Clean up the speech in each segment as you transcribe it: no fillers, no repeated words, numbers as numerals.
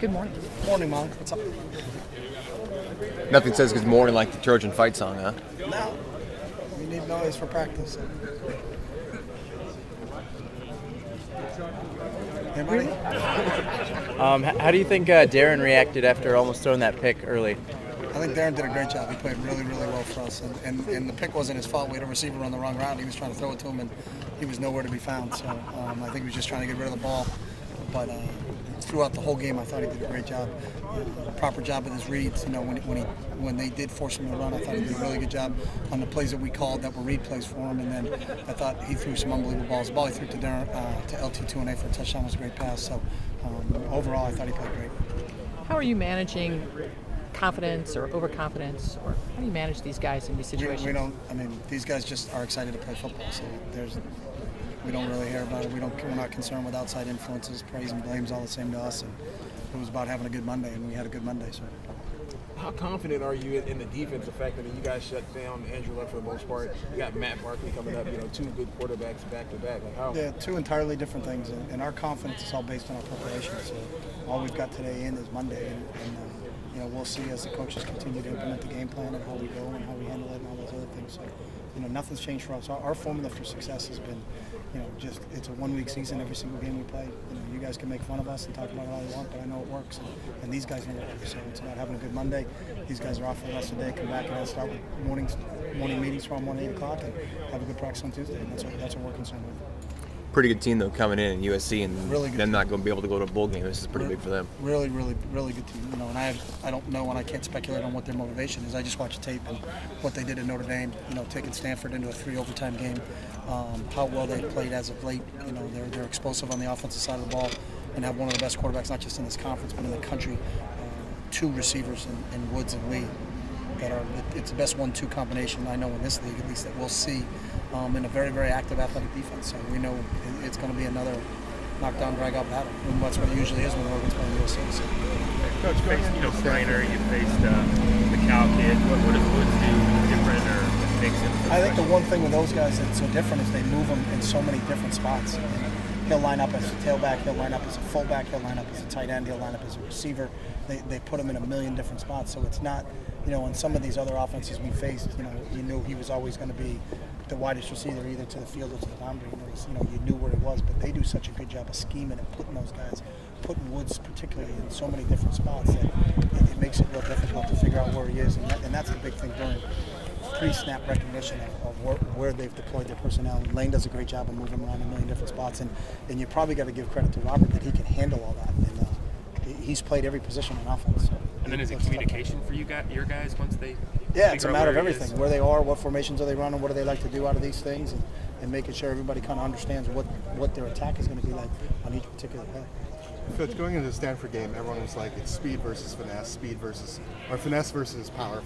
Good morning. Morning, Mom. What's up? Nothing says good morning like the Trojan fight song, huh? No. We need noise for practice. Anybody? How do you think Darren reacted after almost throwing that pick early? I think Darren did a great job. He played really, really well for us. And the pick wasn't his fault. We had a receiver on the wrong route. He was trying to throw it to him, and he was nowhere to be found. So I think he was just trying to get rid of the ball. But throughout the whole game, I thought he did a great job. Proper job with his reads. You know, when they did force him to run, I thought he did a really good job on the plays that we called that were read plays for him. And then I thought he threw some unbelievable balls. The ball he threw to Darren, to LT2A for a touchdown was a great pass. So overall, I thought he played great. How are you managing confidence or overconfidence, or how do you manage these guys in these situations? We don't. I mean, these guys just are excited to play football. So we don't really hear about it. We're not concerned with outside influences. Praise and blame's all the same to us. And it was about having a good Monday, and we had a good Monday. So. How confident are you in the defense? The fact that you guys shut down Andrew Luck for the most part. You got Matt Barkley coming up. Two good quarterbacks back to back. Like how? Yeah, two entirely different things, and our confidence is all based on our preparation. So all we've got today is Monday, and we'll see as the coaches continue to implement the game plan and how we go and how we handle it and all those other things. So nothing's changed for us. Our formula for success has been, it's a 1 week season. Every single game we play. You guys can make fun of us and talk about it all you want, but I know it works, and these guys know it works. So it's about having a good Monday. These guys are off for the rest of the day. Come back and start with morning meetings from 1 to 8 o'clock, and have a good practice on Tuesday. And that's what we're concerned with. Pretty good team though coming in USC, and really good them team. Not going to be able to go to a bowl game. This is pretty big for them. Really, really, really good team. And I don't know, and I can't speculate on what their motivation is. I just watch the tape and what they did at Notre Dame. Taking Stanford into a 3 overtime game. How well they played as of late. They're explosive on the offensive side of the ball, and have one of the best quarterbacks, not just in this conference but in the country. 2 receivers in Woods and Lee. It's the best 1-2 combination I know in this league, at least, that we'll see in a very, very active athletic defense. So we know it's going to be another knockdown, drag-out battle, and that's what it usually is when Oregon's playing USC. So. Coach, you faced Steiner, you faced the Cal kid. What does Woods do different or makes him? I think the one thing with those guys that's so different is they move them in so many different spots. He'll line up as a tailback, he'll line up as a fullback, he'll line up as a tight end, he'll line up as a receiver. They put him in a million different spots, so it's not, in some of these other offenses we faced, you knew he was always going to be the widest receiver, either to the field or to the boundary. You knew where it was, but they do such a good job of scheming and putting those guys, putting Woods particularly in so many different spots that it makes it real difficult to figure out where he is, and that's the big thing during pre-snap recognition of where they've deployed their personnel. And Lane does a great job of moving around in a million different spots, and you probably got to give credit to Robert that he can handle all that. And he's played every position on offense. So and then is it communication for your guys once they? Yeah, it's a matter of everything. Where they are, what formations are they running, what do they like to do out of these things, and making sure everybody kind of understands what their attack is going to be like on each particular play. Coach, going into the Stanford game, everyone was like, it's speed versus finesse, or finesse versus power.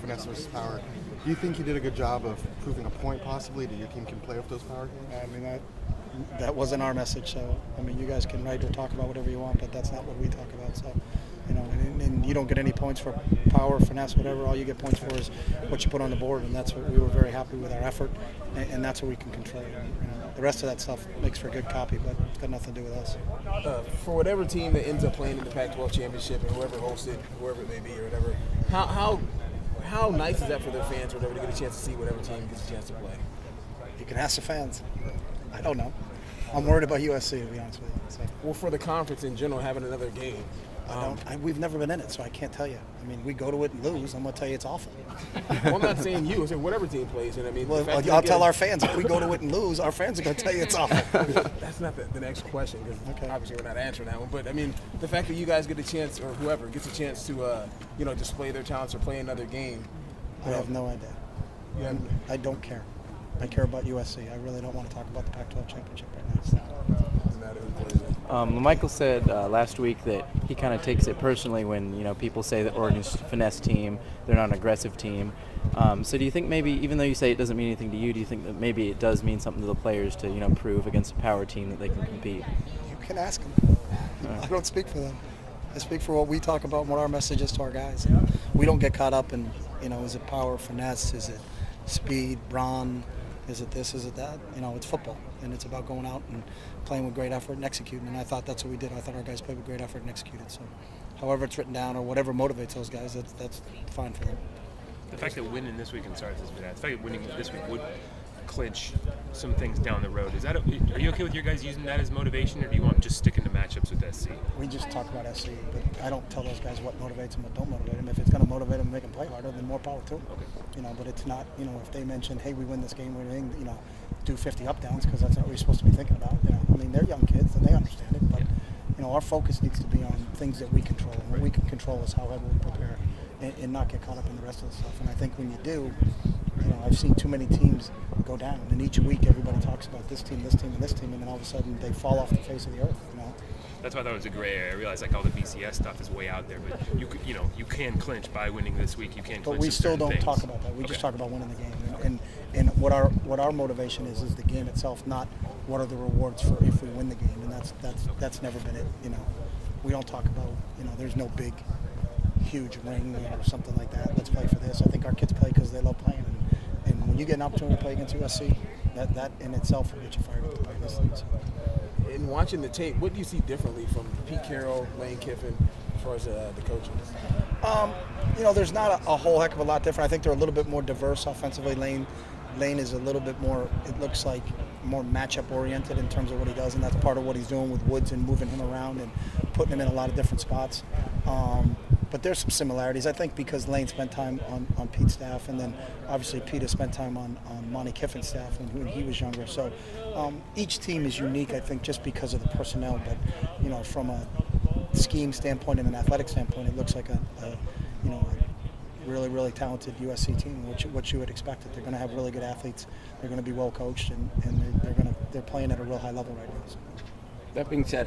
Do you think you did a good job of proving a point possibly that your team can play with those power games? I mean, that wasn't our message. So, you guys can write or talk about whatever you want, but that's not what we talk about. So, and you don't get any points for power, finesse, whatever. All you get points for is what you put on the board, and that's what we were very happy with our effort, and that's what we can control. The rest of that stuff makes for good copy, but it's got nothing to do with us. For whatever team that ends up playing in the Pac-12 championship, and whoever hosts it, whoever it may be or whatever, how nice is that for their fans or whatever to get a chance to see whatever team gets a chance to play? You can ask the fans. I don't know. I'm worried about USC, to be honest with you. So. Well, for the conference in general, having another game. We've never been in it, so I can't tell you. We go to it and lose. I'm going to tell you it's awful. Well, I'm not saying you. I'm saying whatever team plays. And I'll tell our fans. If we go to it and lose, our fans are going to tell you it's awful. That's not the next question, because obviously we're not answering that one. But, the fact that you guys get a chance, or whoever gets a chance to, display their talents or play another game. I have no idea. I don't care. I care about USC. I really don't want to talk about the Pac-12 championship right now. Michael said last week that he kind of takes it personally when people say that Oregon's a finesse team, they're not an aggressive team. So do you think maybe, even though you say it doesn't mean anything to you, do you think that maybe it does mean something to the players to prove against a power team that they can compete? You can ask them. I don't speak for them. I speak for what we talk about and what our message is to our guys. We don't get caught up in is it power, finesse, is it speed, brawn, Is it this? Is it that? It's football, and it's about going out and playing with great effort and executing. And I thought that's what we did. I thought our guys played with great effort and executed. So, however it's written down or whatever motivates those guys, that's fine for them. The fact that winning this week, and sorry if this is bad, the fact that winning this week would clinch some things down the road. Are you okay with your guys using that as motivation, or do you want just sticking to matchups with SC? We just talk about SC, but I don't tell those guys what motivates them, what don't motivate them. If it's going to motivate them and make them play harder, then more power to them. Okay. But it's not, if they mention, hey, we win this game, do 50 up downs, because that's not what you're supposed to be thinking about. They're young kids and they understand it, but our focus needs to be on things that we control, and what we can control is however we prepare, and not get caught up in the rest of the stuff. And I think when you do, I've seen too many teams go down, and each week everybody talks about this team, and this team, and then all of a sudden they fall off the face of the earth. That's why I thought it was a gray area. I realized all the BCS stuff is way out there, but you can clinch by winning this week. You can clinch. But we still don't things. talk about that. We just talk about winning the game, and what our motivation is the game itself, not what are the rewards for if we win the game, and that's never been it. We don't talk about there's no big, huge ring or something like that. Let's play for this. I think our kids play because they love playing, and when you get an opportunity to play against USC, that in itself will get you fired up to play this league. So. In watching the tape, what do you see differently from Pete Carroll, Lane Kiffin, as far as the coaches? There's not a whole heck of a lot different. I think they're a little bit more diverse offensively. Lane is a little bit more, it looks like, more matchup oriented in terms of what he does, and that's part of what he's doing with Woods and moving him around and putting him in a lot of different spots. But there's some similarities, I think, because Lane spent time on Pete's staff, and then obviously Pete has spent time on Monty Kiffin's staff when he was younger. So each team is unique, I think, just because of the personnel. But from a scheme standpoint and an athletic standpoint, it looks like a really, really talented USC team, what you would expect. They're going to have really good athletes. They're going to be well coached, and they're playing at a real high level right now. So. That being said,